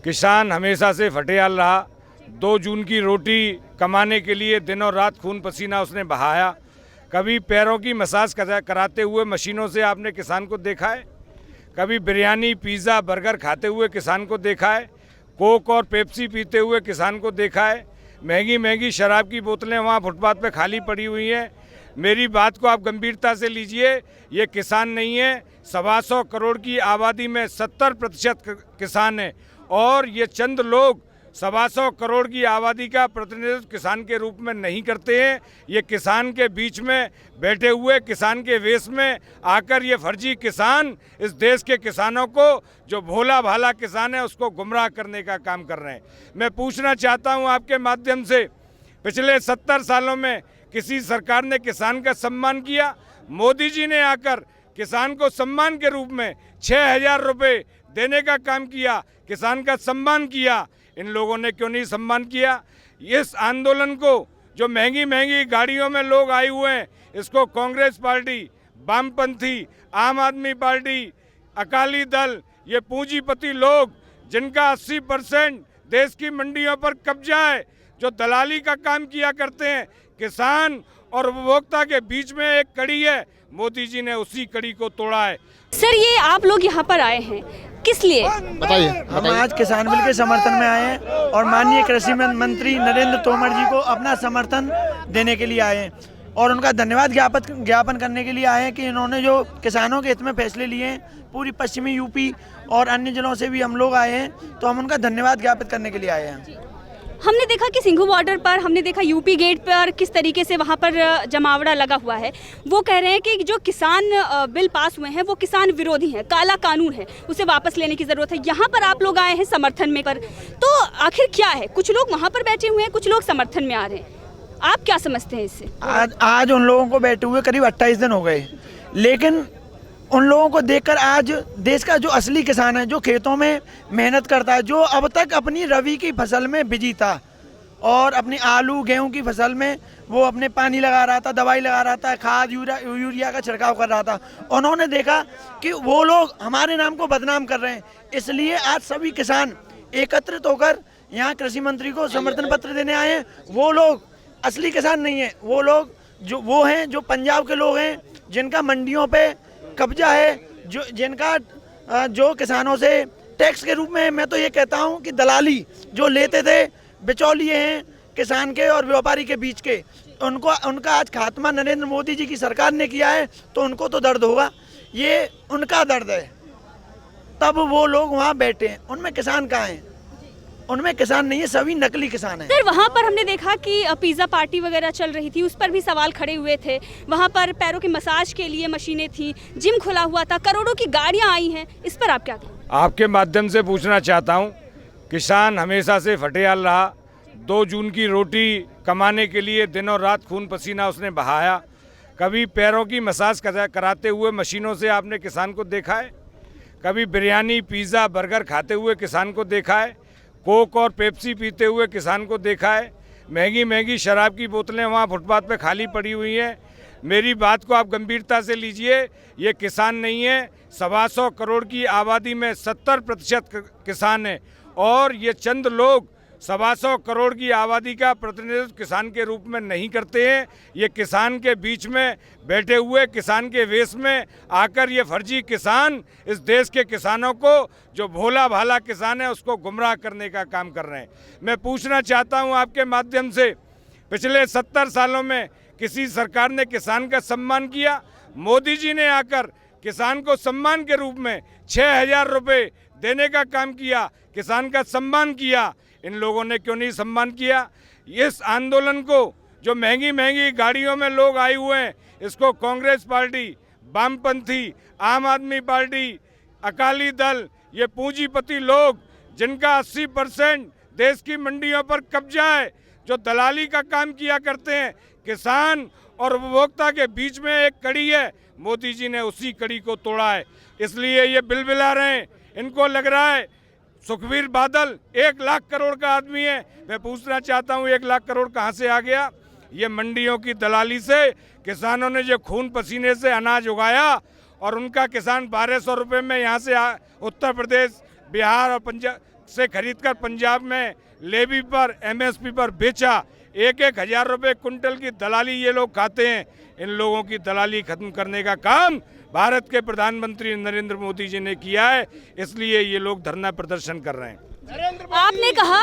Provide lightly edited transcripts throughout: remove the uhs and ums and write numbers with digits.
किसान हमेशा से फटेहाल रहा। 2 जून की रोटी कमाने के लिए दिन और रात खून पसीना उसने बहाया। कभी पैरों की मसाज कराते हुए मशीनों से आपने किसान को देखा है? कभी बिरयानी, पिज़्ज़ा, बर्गर खाते हुए किसान को देखा है? कोक और पेप्सी पीते हुए किसान को देखा है? महंगी महंगी शराब की बोतलें वहाँ फुटपाथ पे खाली पड़ी हुई हैं। मेरी बात को आप गंभीरता से लीजिए। ये किसान नहीं है। 125 करोड़ की आबादी में 70% किसान है और ये चंद लोग 125 करोड़ की आबादी का प्रतिनिधित्व किसान के रूप में नहीं करते हैं। ये किसान के बीच में बैठे हुए, किसान के वेश में आकर ये फर्जी किसान इस देश के किसानों को, जो भोला भाला किसान है, उसको गुमराह करने का काम कर रहे हैं। मैं पूछना चाहता हूं आपके माध्यम से, पिछले 70 सालों में किसी सरकार ने किसान का सम्मान किया? मोदी जी ने आकर किसान को सम्मान के रूप में 6,000 रुपये देने का काम किया, किसान का सम्मान किया। इन लोगों ने क्यों नहीं सम्मान किया? इस आंदोलन को जो महंगी महंगी गाड़ियों में लोग आए हुए हैं, इसको कांग्रेस पार्टी, वामपंथी, आम आदमी पार्टी, अकाली दल, ये पूंजीपति लोग जिनका 80% देश की मंडियों पर कब्जा है, जो दलाली का काम किया करते हैं, किसान और उपभोक्ता के बीच में एक कड़ी है, मोदी जी ने उसी कड़ी को तोड़ा है। सर, ये आप लोग यहाँ पर आए हैं किस लिए? बताइए। हम आज किसान बिल के समर्थन में आए हैं और माननीय कृषि मंत्री नरेंद्र तोमर जी को अपना समर्थन देने के लिए आए हैं और उनका धन्यवाद ज्ञापन करने के लिए आए हैं कि इन्होंने जो किसानों के हित में फैसले लिए हैं। पूरी पश्चिमी यूपी और अन्य जिलों से भी हम लोग आए हैं, तो हम उनका धन्यवाद ज्ञापित करने के लिए आए हैं। हमने देखा कि सिंघू बॉर्डर पर, हमने देखा यूपी गेट पर किस तरीके से वहाँ पर जमावड़ा लगा हुआ है। वो कह रहे हैं कि जो किसान बिल पास हुए हैं वो किसान विरोधी हैं, काला कानून है, उसे वापस लेने की ज़रूरत है। यहाँ पर आप लोग आए हैं समर्थन में पर, तो आखिर क्या है? कुछ लोग वहाँ पर बैठे हुए हैं, कुछ लोग समर्थन में आ रहे हैं। आप क्या समझते हैं इससे? आज उन लोगों को बैठे हुए करीब 28 दिन हो गए, लेकिन उन लोगों को देखकर आज देश का जो असली किसान है, जो खेतों में मेहनत करता है, जो अब तक अपनी रबी की फसल में बिजी था और अपनी आलू गेहूं की फसल में वो अपने पानी लगा रहा था, दवाई लगा रहा था, खाद यूरिया का छिड़काव कर रहा था, उन्होंने देखा कि वो लोग हमारे नाम को बदनाम कर रहे हैं। इसलिए आज सभी किसान एकत्रित होकर यहाँ कृषि मंत्री को समर्थन पत्र देने आए हैं। वो लोग असली किसान नहीं है, वो लोग वो हैं जो पंजाब के लोग हैं, जिनका मंडियों पे कब्जा है, जो किसानों से टैक्स के रूप में, मैं तो ये कहता हूँ कि दलाली जो लेते थे, बिचौलिए हैं किसान के और व्यापारी के बीच के, उनका आज खात्मा नरेंद्र मोदी जी की सरकार ने किया है, तो उनको तो दर्द होगा। ये उनका दर्द है, तब वो लोग वहाँ बैठे हैं। उनमें किसान कहाँ हैं? उनमें किसान नहीं है, सभी नकली किसान हैं। सर, वहाँ पर हमने देखा कि पिज़्ज़ा पार्टी वगैरह चल रही थी, उस पर भी सवाल खड़े हुए थे। वहाँ पर पैरों की मसाज के लिए मशीनें थी, जिम खुला हुआ था, करोड़ों की गाड़ियाँ आई हैं, इस पर आप क्या कहें? आपके माध्यम से पूछना चाहता हूँ, किसान हमेशा से फटेहाल रहा। 2 जून की रोटी कमाने के लिए दिन और रात खून पसीना उसने बहाया। कभी पैरों की मसाज कराते हुए मशीनों से आपने किसान को देखा है? कभी बिरयानी, पिज़्ज़ा, बर्गर खाते हुए किसान को देखा है? कोक और पेप्सी पीते हुए किसान को देखा है? महंगी महंगी शराब की बोतलें वहाँ फुटपाथ पे खाली पड़ी हुई हैं। मेरी बात को आप गंभीरता से लीजिए। ये किसान नहीं है। 125 करोड़ की आबादी में 70% किसान है और ये चंद लोग 125 करोड़ की आबादी का प्रतिनिधित्व किसान के रूप में नहीं करते हैं। ये किसान के बीच में बैठे हुए, किसान के वेश में आकर ये फर्जी किसान इस देश के किसानों को, जो भोला भाला किसान है, उसको गुमराह करने का काम कर रहे हैं। मैं पूछना चाहता हूं आपके माध्यम से, पिछले 70 सालों में किसी सरकार ने किसान का सम्मान किया? मोदी जी ने आकर किसान को सम्मान के रूप में 6,000 रुपये देने का काम किया, किसान का सम्मान किया। इन लोगों ने क्यों नहीं सम्मान किया? इस आंदोलन को जो महंगी महंगी गाड़ियों में लोग आए हुए हैं, इसको कांग्रेस पार्टी, वामपंथी, आम आदमी पार्टी, अकाली दल, ये पूंजीपति लोग जिनका 80% देश की मंडियों पर कब्जा है, जो दलाली का काम किया करते हैं, किसान और उपभोक्ता के बीच में एक कड़ी है, मोदी जी ने उसी कड़ी को तोड़ा है। इसलिए ये बिलबिला रहे हैं। इनको लग रहा है सुखबीर बादल 1 लाख करोड़ का आदमी है। मैं पूछना चाहता हूँ, 1 लाख करोड़ कहाँ से आ गया? ये मंडियों की दलाली से, किसानों ने जो खून पसीने से अनाज उगाया और उनका किसान 1200 रुपये में यहाँ से उत्तर प्रदेश, बिहार और पंजाब से खरीदकर पंजाब में लेवी पर एमएसपी पर बेचा। 1-1 हज़ार रुपये कुंटल की दलाली ये लोग खाते हैं। इन लोगों की दलाली खत्म करने का काम भारत के प्रधानमंत्री नरेंद्र मोदी जी ने किया है, इसलिए ये लोग धरना प्रदर्शन कर रहे हैं। आपने कहा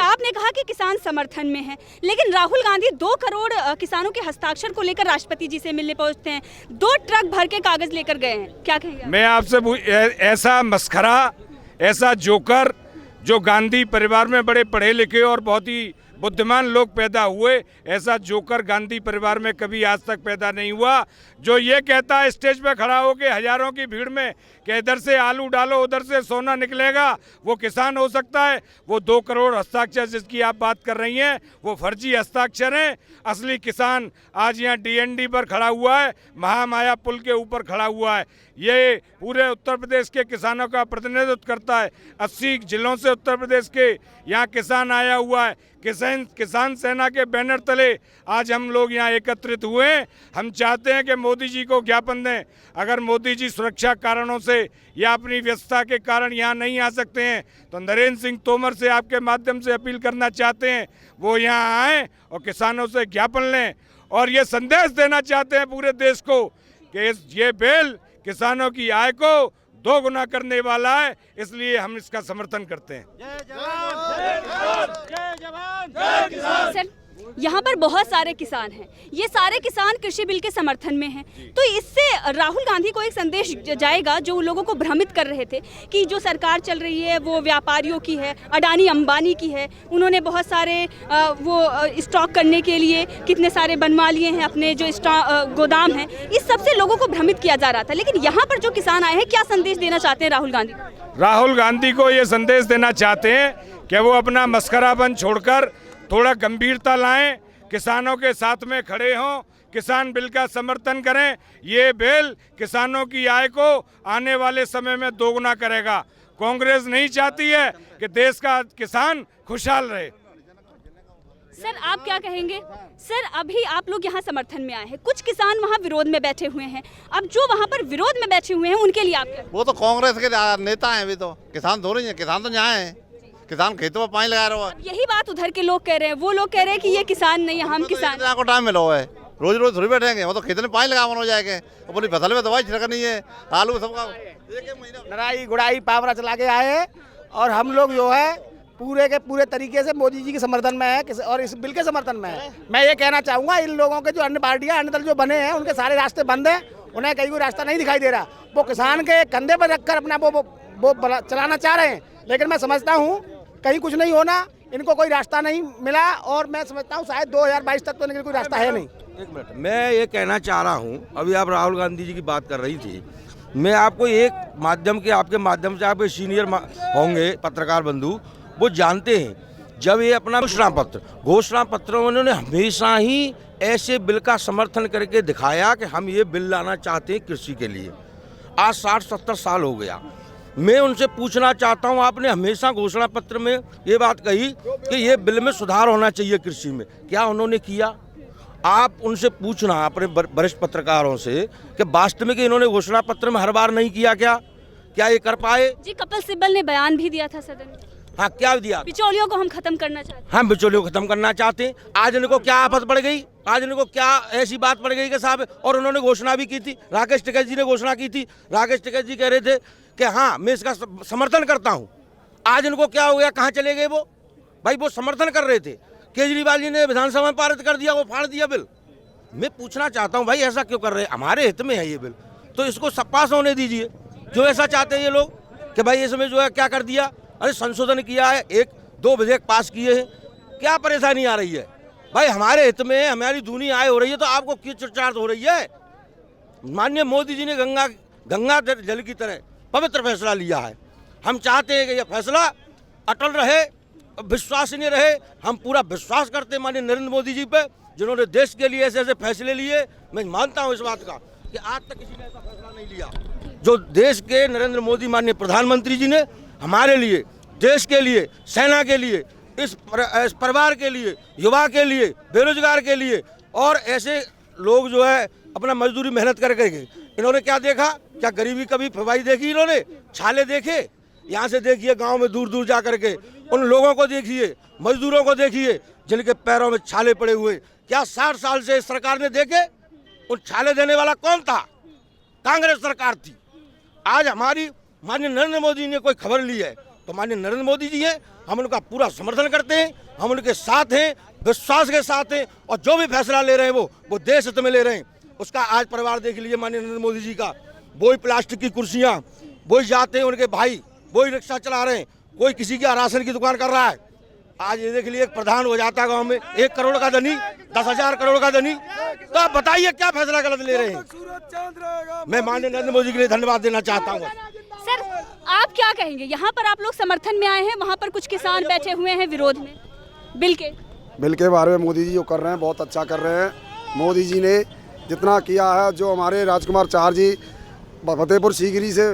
आपने कहा कि किसान समर्थन में है, लेकिन राहुल गांधी 2 करोड़ किसानों के हस्ताक्षर को लेकर राष्ट्रपति जी से मिलने पहुंचते हैं, 2 ट्रक भर के कागज लेकर गए हैं, क्या कहेंगे? मैं आपसे ऐसा मस्खरा, ऐसा जोकर जो गांधी परिवार में बड़े पढ़े लिखे और बहुत ही बुद्धिमान लोग पैदा हुए, ऐसा जोकर गांधी परिवार में कभी आज तक पैदा नहीं हुआ, जो ये कहता है स्टेज पे खड़ा होकर हजारों की भीड़ में कि इधर से आलू डालो उधर से सोना निकलेगा, वो किसान हो सकता है। वो 2 करोड़ हस्ताक्षर जिसकी आप बात कर रही हैं वो फर्जी हस्ताक्षर हैं। असली किसान आज यहाँ डीएनडी पर खड़ा हुआ है, महामाया पुल के ऊपर खड़ा हुआ है। ये पूरे उत्तर प्रदेश के किसानों का प्रतिनिधित्व करता है। 80 जिलों से उत्तर प्रदेश के यहाँ किसान आया हुआ है। किसान सेना के बैनर तले आज हम लोग यहाँ एकत्रित हुए हैं। हम चाहते हैं कि मोदी जी को ज्ञापन दें। अगर मोदी जी सुरक्षा कारणों से या अपनी व्यस्तता के कारण यहाँ नहीं आ सकते हैं तो नरेंद्र सिंह तोमर से आपके माध्यम से अपील करना चाहते हैं वो यहाँ आएँ और किसानों से ज्ञापन लें और ये संदेश देना चाहते हैं पूरे देश को कि ये बिल किसानों की आय को 2 गुना करने वाला है, इसलिए हम इसका समर्थन करते हैं। सर, यहाँ पर बहुत सारे किसान हैं, ये सारे किसान कृषि बिल के समर्थन में हैं, तो इससे राहुल गांधी को एक संदेश जाएगा जो लोगों को भ्रमित कर रहे थे कि जो सरकार चल रही है वो व्यापारियों की है, अडानी अंबानी की है, उन्होंने बहुत सारे वो स्टॉक करने के लिए कितने सारे बनवा लिए हैं अपने जो गोदाम हैं, इस सब से लोगों को भ्रमित किया जा रहा था। लेकिन यहाँ पर जो किसान आए हैं, क्या संदेश देना चाहते हैं राहुल गांधी? राहुल गांधी को ये संदेश देना चाहते हैं कि वो अपना मस्करापन छोड़कर थोड़ा गंभीरता लाएं, किसानों के साथ में खड़े हों, किसान बिल का समर्थन करें। ये बिल किसानों की आय को आने वाले समय में 2 गुना करेगा। कांग्रेस नहीं चाहती है कि देश का किसान खुशहाल रहे। सर, आप क्या कहेंगे? सर, अभी आप लोग यहाँ समर्थन में आए हैं, कुछ किसान वहाँ विरोध में बैठे हुए हैं। अब जो वहाँ पर विरोध में बैठे हुए हैं उनके लिए आप क्या? वो तो कांग्रेस के नेता हैं, अभी तो किसान थोड़ी हैं, किसान तो यहाँ हैं, किसान खेतों में पानी लगा रहा है। यही बात उधर के लोग कह रहे हैं, वो लोग कह रहे हैं कि ये किसान नहीं है, हम किसान। को टाइम मिला हुआ है, रोज रोज थोड़ी बैठेंगे, वो तो खेत में पानी लगा हो जाएंगे, अपनी फसल में दवाई छिड़कनी है, आलू सबका 1 महीना लड़ाई गुड़ाई पावरा चला के आए हैं और हम लोग जो है पूरे के पूरे तरीके से मोदी जी के समर्थन में है और इस बिल के समर्थन में है। मैं ये कहना चाहूँगा इन लोगों के जो अन्य पार्टियाँ अन्य दल जो बने हैं उनके सारे रास्ते बंद हैं, उन्हें कहीं कोई रास्ता नहीं दिखाई दे रहा। वो किसान के कंधे पर रखकर अपना वो चलाना चाह रहे हैं, लेकिन मैं समझता हूँ कहीं कुछ नहीं होना, इनको कोई रास्ता नहीं मिला और मैं समझता हूँ शायद 2022 तक तो इनके कोई रास्ता है नहीं। 1 मिनट, मैं ये कहना चाह रहा हूँ, अभी आप राहुल गांधी जी की बात कर रही थी, मैं आपको एक माध्यम के आपके माध्यम से आप सीनियर होंगे पत्रकार बंधु, वो जानते हैं जब ये अपना घोषणा पत्र उन्होंने हमेशा ही ऐसे बिल का समर्थन करके दिखाया कि हम ये बिल लाना चाहते हैं कृषि के लिए। आज 60-70 साल हो गया। मैं उनसे पूछना चाहता हूं, आपने हमेशा घोषणा पत्र में ये बात कही कि ये बिल में सुधार होना चाहिए कृषि में, क्या उन्होंने किया? आप उनसे पूछना अपने वरिष्ठ पत्रकारों से कि वास्तविक इन्होंने घोषणा पत्र में हर बार नहीं किया, क्या ये कर पाए? जी, कपिल सिब्बल ने बयान भी दिया था सदन में। हाँ, क्या दिया? बिचौलियों को हम खत्म करना चाहते हैं। हम बिचौलियों को खत्म करना चाहते हैं। आज इनको क्या आफत पड़ गई, आज इनको क्या ऐसी बात पड़ गई कि साहब, और उन्होंने घोषणा भी की थी, राकेश टिकैत जी ने घोषणा की थी। राकेश टिकैत जी कह रहे थे कि हाँ मैं इसका समर्थन करता हूँ। आज इनको क्या हो गया, कहाँ चले गए वो? भाई वो समर्थन कर रहे थे, केजरीवाल जी ने विधानसभा में पारित कर दिया, वो फाड़ दिया बिल। मैं पूछना चाहता हूँ भाई ऐसा क्यों कर रहे हैं? हमारे हित में है ये बिल, तो इसको सब पास होने दीजिए। जो ऐसा चाहते हैं ये लोग कि भाई इसमें जो है क्या कर दिया, अरे संशोधन किया है, 1-2 विधेयक पास किए हैं, क्या परेशानी आ रही है? भाई हमारे हित में हमारी दूनी आय हो रही है, तो आपको क्यों चिड़चिड़ाहट हो रही है? माननीय मोदी जी ने गंगा जल की तरह पवित्र फैसला लिया है। हम चाहते हैं कि यह फैसला अटल रहे, विश्वसनीय रहे। हम पूरा विश्वास करते हैं माननीय नरेंद्र मोदी जी पे, जिन्होंने देश के लिए ऐसे ऐसे फैसले लिए। मैं मानता हूँ इस बात का कि आज तक किसी ने ऐसा फैसला नहीं लिया जो देश के नरेंद्र मोदी माननीय प्रधानमंत्री जी ने हमारे लिए, देश के लिए, सेना के लिए, इस परिवार के लिए, युवा के लिए, बेरोजगार के लिए, और ऐसे लोग जो है अपना मजदूरी मेहनत करके इन्होंने क्या देखा? क्या गरीबी कभी फवाई देखी? इन्होंने छाले देखे? यहाँ से देखिए गांव में दूर दूर जा करके उन लोगों को देखिए, मजदूरों को देखिए जिनके पैरों में छाले पड़े हुए। क्या 60 साल से इस सरकार ने देखे? उन छाले देने वाला कौन था? कांग्रेस सरकार थी। आज हमारी माननीय नरेंद्र मोदी ने कोई खबर ली है तो माननीय नरेंद्र मोदी जी हैं, हम उनका पूरा समर्थन करते हैं, हम उनके साथ हैं, विश्वास के साथ हैं, और जो भी फैसला ले रहे हैं वो देश हित में ले रहे हैं। उसका आज परिवार देख लीजिए माननीय नरेंद्र मोदी जी का, वही प्लास्टिक की कुर्सियां, वही जाते हैं उनके भाई, वही रिक्शा चला रहे हैं, कोई किसी की राशन की दुकान कर रहा है। आज ये देख लीजिए, एक प्रधान हो जाता है गांव में 1 करोड़ का धनी, 10,000 करोड़ का धनी, तो आप बताइए क्या फैसला गलत ले रहे हैं। मैं माननीय नरेंद्र मोदी के लिए धन्यवाद देना चाहता हूँ। सर आप क्या कहेंगे, यहाँ पर आप लोग समर्थन में आए हैं, वहाँ पर कुछ किसान बैठे हुए हैं विरोध में बिल के बारे में। मोदी जी जो कर रहे हैं बहुत अच्छा कर रहे हैं। मोदी जी ने जितना किया है, जो हमारे राजकुमार चार जी फतेहपुर सीकरी से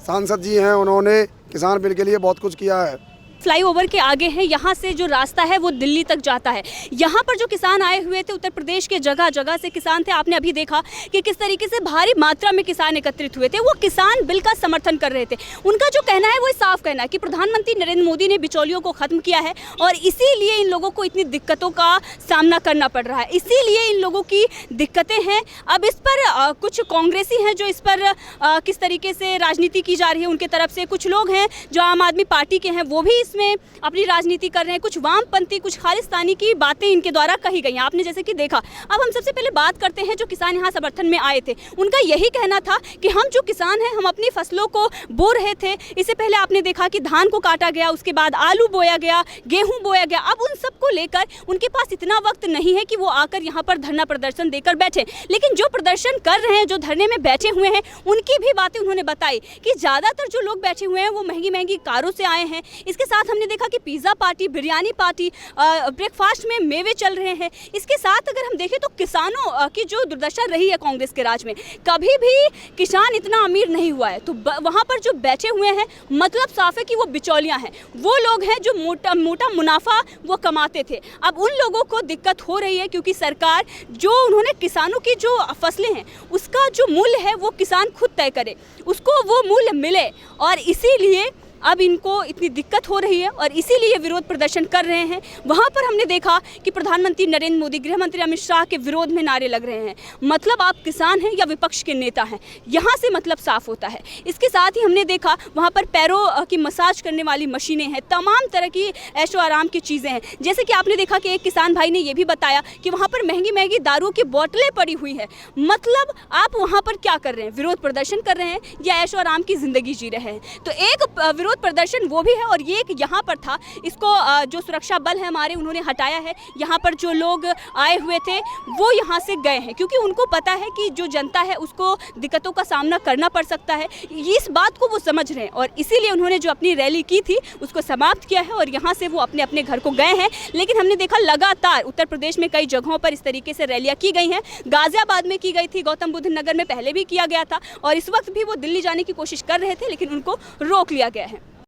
सांसद जी हैं, उन्होंने किसान बिल के लिए बहुत कुछ किया है। फ्लाईओवर के आगे है, यहाँ से जो रास्ता है वो दिल्ली तक जाता है। यहाँ पर जो किसान आए हुए थे, उत्तर प्रदेश के जगह जगह से किसान थे। आपने अभी देखा कि किस तरीके से भारी मात्रा में किसान एकत्रित हुए थे, वो किसान बिल का समर्थन कर रहे थे। उनका जो कहना है वो साफ कहना है कि प्रधानमंत्री नरेंद्र मोदी ने बिचौलियों को खत्म किया है और इसीलिए इन लोगों को इतनी दिक्कतों का सामना करना पड़ रहा है, इसीलिए इन लोगों की दिक्कतें हैं। अब इस पर कुछ कांग्रेसी हैं जो इस पर किस तरीके से राजनीति की जा रही है उनके तरफ से, कुछ लोग हैं जो आम आदमी पार्टी के हैं वो भी में अपनी राजनीति कर रहे हैं, कुछ वामपंथी, कुछ खालिस्तानी की बातें इनके द्वारा कही गई हैं, आपने जैसे कि देखा। अब हम सबसे पहले बात करते हैं जो किसान यहाँ समर्थन में आए थे। उनका यही कहना था कि हम जो किसान हैं, हम अपनी फसलों को बो रहे थे। इससे पहले आपने देखा कि धान को काटा गया, उसके बाद आलू बोया गया, गेहूं बोया गया। अब उन सबको लेकर उनके पास इतना वक्त नहीं है कि वो आकर यहाँ पर धरना प्रदर्शन देकर बैठे, लेकिन जो प्रदर्शन कर रहे हैं, जो धरने में बैठे हुए हैं, उनकी भी बातें उन्होंने बताई कि ज़्यादातर जो लोग बैठे हुए हैं वो महंगी महंगी कारों से आए हैं। इसके साथ हमने देखा कि pizza party, biryani party, breakfast में मेवे चल रहे हैं। इसके साथ अगर हम देखें तो किसानों की जो दुर्दशा रही है कांग्रेस के राज में, कभी भी किसान इतना अमीर नहीं हुआ है। तो वहाँ पर जो बैठे हुए हैं, मतलब साफ है कि वो बिचौलियाँ हैं, वो लोग हैं जो मोटा मोटा मुनाफा वो कमाते थे। अब उन लोगों को दिक्कत हो रही है क्योंकि सरकार जो उन्होंने किसानों की जो फसलें हैं उसका जो मूल्य है वो किसान खुद तय करे, उसको वो मूल्य मिले, और इसीलिए अब इनको इतनी दिक्कत हो रही है और इसीलिए विरोध प्रदर्शन कर रहे हैं। वहाँ पर हमने देखा कि प्रधानमंत्री नरेंद्र मोदी, गृह मंत्री अमित शाह के विरोध में नारे लग रहे हैं। मतलब आप किसान हैं या विपक्ष के नेता हैं, यहाँ से मतलब साफ होता है। इसके साथ ही हमने देखा वहाँ पर पैरों की मसाज करने वाली मशीनें हैं, तमाम तरह की ऐशो आराम की चीज़ें हैं। जैसे कि आपने देखा कि एक किसान भाई ने यह भी बताया कि वहाँ पर महंगी महंगी दारू की बोतलें पड़ी हुई है। मतलब आप वहाँ पर क्या कर रहे हैं, विरोध प्रदर्शन कर रहे हैं या ऐशो आराम की ज़िंदगी जी रहे हैं। तो एक विरोध प्रदर्शन वो भी है, और ये यहाँ पर था, इसको जो सुरक्षा बल है हमारे उन्होंने हटाया है। यहाँ पर जो लोग आए हुए थे वो यहाँ से गए हैं क्योंकि उनको पता है कि जो जनता है उसको दिक्कतों का सामना करना पड़ सकता है। इस बात को वो समझ रहे हैं और इसीलिए उन्होंने जो अपनी रैली की थी उसको समाप्त किया है और यहाँ से वो अपने अपने घर को गए हैं। लेकिन हमने देखा लगातार उत्तर प्रदेश में कई जगहों पर इस तरीके से रैलियाँ की गई हैं। गाजियाबाद में की गई थी, गौतम बुद्ध नगर में पहले भी किया गया था, और इस वक्त भी वो दिल्ली जाने की कोशिश कर रहे थे लेकिन उनको रोक लिया गया है।